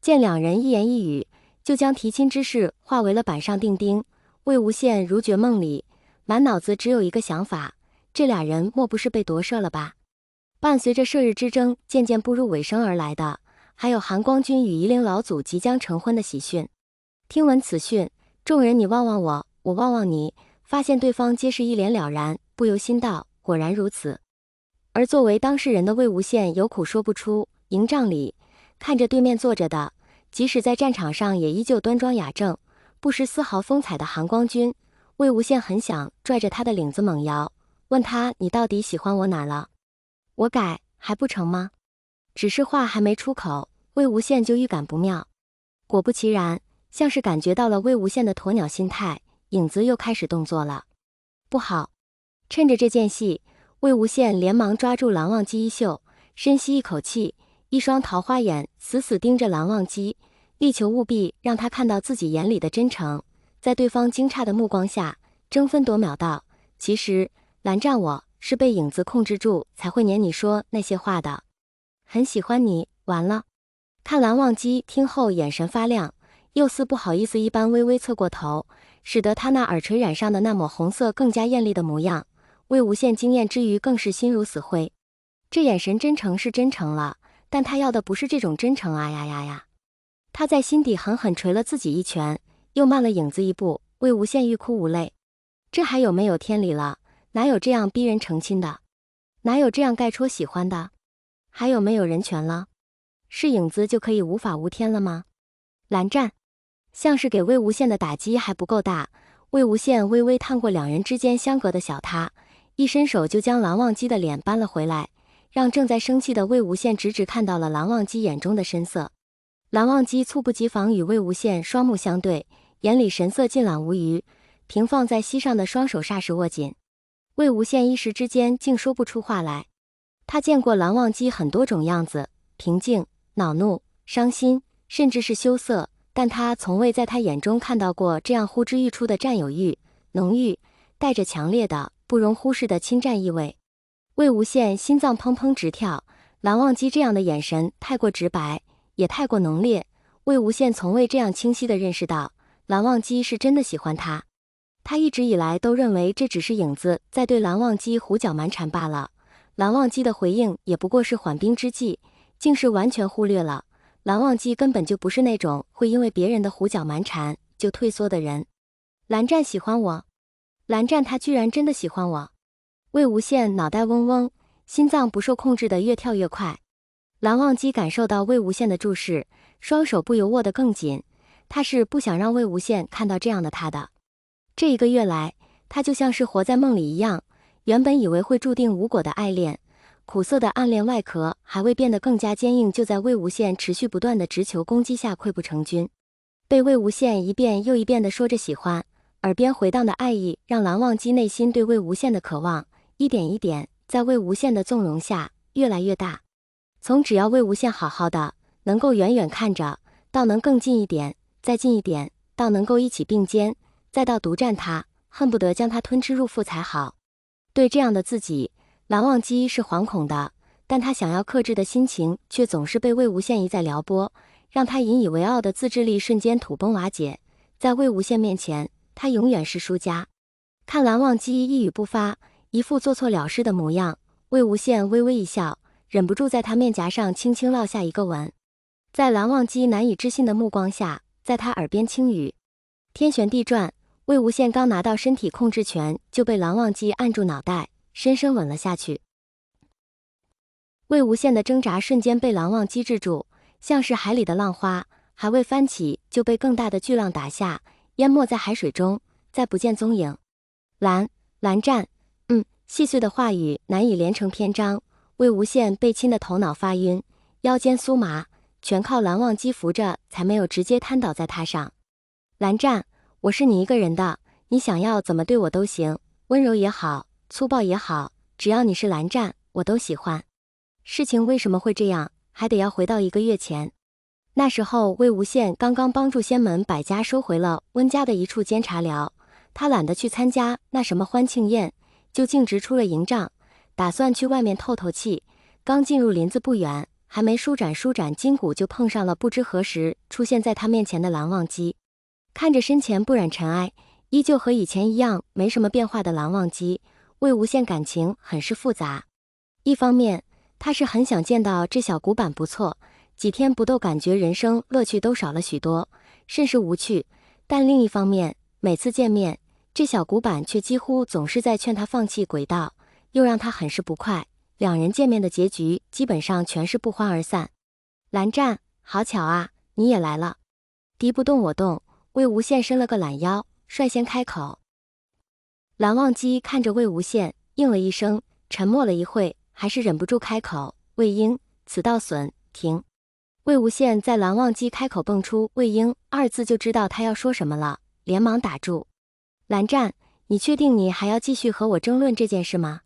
见两人一言一语，就将提亲之事化为了板上钉钉。魏无羡如觉梦里，满脑子只有一个想法：这俩人莫不是被夺舍了吧？伴随着射日之争渐渐步入尾声而来的，还有韩光君与夷陵老祖即将成婚的喜讯。听闻此讯，众人你望望我，我望望你，发现对方皆是一脸了然，不由心道：果然如此。而作为当事人的魏无羡有苦说不出。营帐里看着对面坐着的，即使在战场上也依旧端庄雅正，不失丝毫风采的韩光君，魏无羡很想拽着他的领子猛摇，问他：你到底喜欢我哪了？我改还不成吗？只是话还没出口，魏无羡就预感不妙。果不其然，像是感觉到了魏无羡的鸵鸟心态，影子又开始动作了。不好！趁着这间隙，魏无羡连忙抓住蓝忘机衣袖，深吸一口气，一双桃花眼死死盯着蓝忘机，力求务必让他看到自己眼里的真诚。在对方惊诧的目光下，争分夺秒道：其实蓝湛我是被影子控制住才会撵你说那些话的，很喜欢你。完了。看蓝忘机听后眼神发亮，又似不好意思一般微微侧过头，使得他那耳垂染上的那抹红色更加艳丽的模样。魏无羡惊艳之余更是心如死灰，这眼神真诚是真诚了，但他要的不是这种真诚啊呀呀呀！他在心底狠狠捶了自己一拳，又慢了影子一步。魏无羡欲哭无泪，这还有没有天理了？哪有这样逼人成亲的？哪有这样盖戳喜欢的？还有没有人权了？是影子就可以无法无天了吗？蓝湛像是给魏无羡的打击还不够大，魏无羡微微探过两人之间相隔的小榻，一伸手就将蓝忘机的脸扳了回来，让正在生气的魏无羡直直看到了蓝忘机眼中的深色。蓝忘机猝不及防与魏无羡双目相对，眼里神色尽览无余，平放在膝上的双手霎时握紧。魏无羡一时之间竟说不出话来。他见过蓝忘机很多种样子，平静、恼怒、伤心，甚至是羞涩，但他从未在他眼中看到过这样呼之欲出的占有欲，浓郁，带着强烈的不容忽视的侵占意味。魏无羡心脏砰砰直跳，蓝忘机这样的眼神太过直白，也太过浓烈。魏无羡从未这样清晰地认识到，蓝忘机是真的喜欢他。他一直以来都认为这只是影子在对蓝忘机胡搅蛮缠罢了，蓝忘机的回应也不过是缓兵之计，竟是完全忽略了蓝忘机根本就不是那种会因为别人的胡搅蛮缠就退缩的人。蓝湛喜欢我？蓝湛他居然真的喜欢我？魏无羡脑袋嗡嗡，心脏不受控制的越跳越快。蓝忘机感受到魏无羡的注视，双手不由握得更紧，他是不想让魏无羡看到这样的他的。这一个月来，他就像是活在梦里一样，原本以为会注定无果的爱恋，苦涩的暗恋外壳还未变得更加坚硬，就在魏无羡持续不断的直球攻击下溃不成军。被魏无羡一遍又一遍的说着喜欢，耳边回荡的爱意让蓝忘机内心对魏无羡的渴望一点一点在魏无羡的纵容下越来越大。从只要魏无羡好好的，能够远远看着，到能更近一点，再近一点，到能够一起并肩，再到独占他，恨不得将他吞吃入腹才好。对这样的自己，蓝忘机是惶恐的，但他想要克制的心情却总是被魏无羡一再撩拨，让他引以为傲的自制力瞬间土崩瓦解。在魏无羡面前，他永远是输家。看蓝忘机一语不发，一副做错了事的模样，魏无羡微微一笑，忍不住在他面颊上轻轻落下一个吻。在蓝忘机难以置信的目光下，在他耳边轻语。天旋地转，魏无羡刚拿到身体控制权，就被蓝忘机按住脑袋，深深吻了下去。魏无羡的挣扎瞬间被蓝忘机制住，像是海里的浪花，还未翻起就被更大的巨浪打下，淹没在海水中，再不见踪影。蓝湛，细碎的话语难以连成篇章。魏无羡被亲的头脑发晕，腰间酥麻，全靠蓝忘机扶着才没有直接瘫倒在榻上。蓝湛，我是你一个人的，你想要怎么对我都行，温柔也好，粗暴也好，只要你是蓝湛，我都喜欢。事情为什么会这样，还得要回到1个月前。那时候魏无羡刚刚帮助仙门百家收回了温家的一处监察寮，他懒得去参加那什么欢庆宴，就径直出了营帐，打算去外面透透气。刚进入林子不远，还没舒展，筋骨就碰上了不知何时出现在他面前的蓝忘机。看着身前不染尘埃，依旧和以前一样没什么变化的蓝忘机，魏无羡感情很是复杂。一方面，他是很想见到这小古板不错，几天不斗感觉人生乐趣都少了许多，甚是无趣。但另一方面，每次见面，这小古板却几乎总是在劝他放弃轨道，又让他很是不快。两人见面的结局基本上全是不欢而散。蓝湛，好巧啊，你也来了。敌不动我动，魏无羡伸了个懒腰，率先开口。蓝忘机看着魏无羡，应了一声，沉默了一会，还是忍不住开口：魏婴，此道损，停。魏无羡在蓝忘机开口蹦出魏婴二字就知道他要说什么了，连忙打住。蓝湛，你确定你还要继续和我争论这件事吗？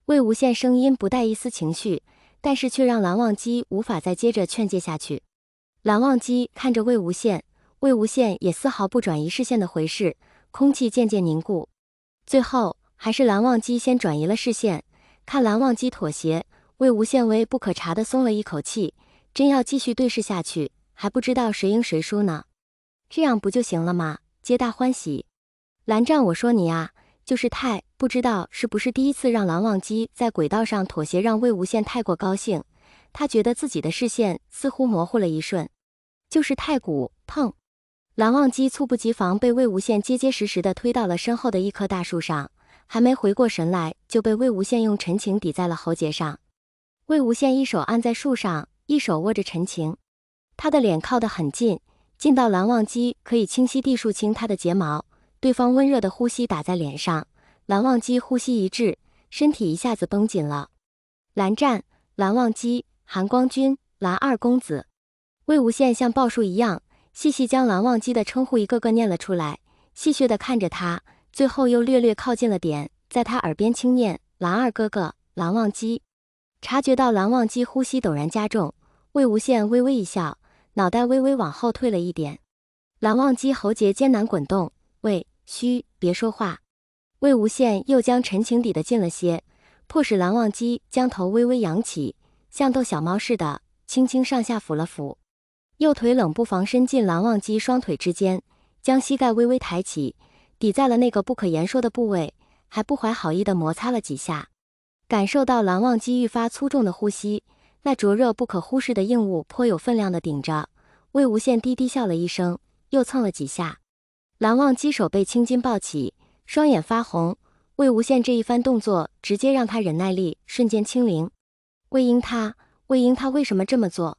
魏无羡声音不带一丝情绪，但是却让蓝忘机无法再接着劝诫下去。蓝忘机看着魏无羡，魏无羡也丝毫不转移视线的回视，空气渐渐凝固。最后还是蓝忘机先转移了视线，看蓝忘机妥协，魏无羡微不可察地松了一口气，真要继续对视下去，还不知道谁赢谁输呢。这样不就行了吗？皆大欢喜。蓝湛，我说你啊，就是不知道是不是第一次让蓝忘机在轨道上妥协，让魏无羡太过高兴，他觉得自己的视线似乎模糊了一瞬。就是太鼓碰，蓝忘机猝不及防被魏无羡结结实实地推到了身后的一棵大树上，还没回过神来，就被魏无羡用陈情抵在了喉结上。魏无羡一手按在树上，一手握着陈情，他的脸靠得很近，近到蓝忘机可以清晰地数清他的睫毛。对方温热的呼吸打在脸上，蓝忘机呼吸一滞，身体一下子绷紧了。蓝湛、蓝忘机、韩光君、蓝二公子。魏无羡像报数一样，细细将蓝忘机的称呼一个个念了出来，戏谑地看着他，最后又略略靠近了点，在他耳边轻念：蓝二哥哥，蓝忘机。察觉到蓝忘机呼吸陡然加重，魏无羡微微一笑，脑袋微微往后退了一点。蓝忘机喉结艰难滚动，喂，嘘，别说话。魏无羡又将陈情抵得近了些，迫使蓝忘机将头微微扬起，像逗小猫似的，轻轻上下抚了抚。右腿冷不防伸进蓝忘机双腿之间，将膝盖微微抬起，抵在了那个不可言说的部位，还不怀好意地摩擦了几下。感受到蓝忘机愈发粗重的呼吸，那灼热不可忽视的硬物颇有分量地顶着，魏无羡低低笑了一声，又蹭了几下。蓝忘机手被青筋抱起，双眼发红，魏无羡这一番动作直接让他忍耐力瞬间清零。魏婴他为什么这么做？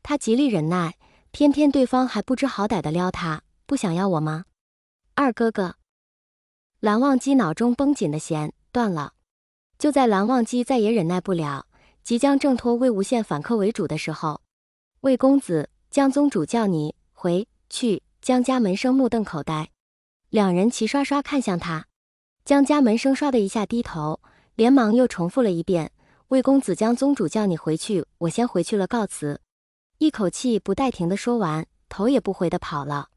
他极力忍耐，偏偏对方还不知好歹地撩他，不想要我吗？二哥哥。蓝忘机脑中绷紧的弦断了。就在蓝忘机再也忍耐不了，即将挣脱魏无羡反客为主的时候，魏公子，江宗主叫你回去。江家门生目瞪口呆，两人齐刷刷看向他。江家门生唰的一下低头，连忙又重复了一遍：魏公子，江宗主叫你回去，我先回去了，告辞。一口气不带停的说完，头也不回的跑了。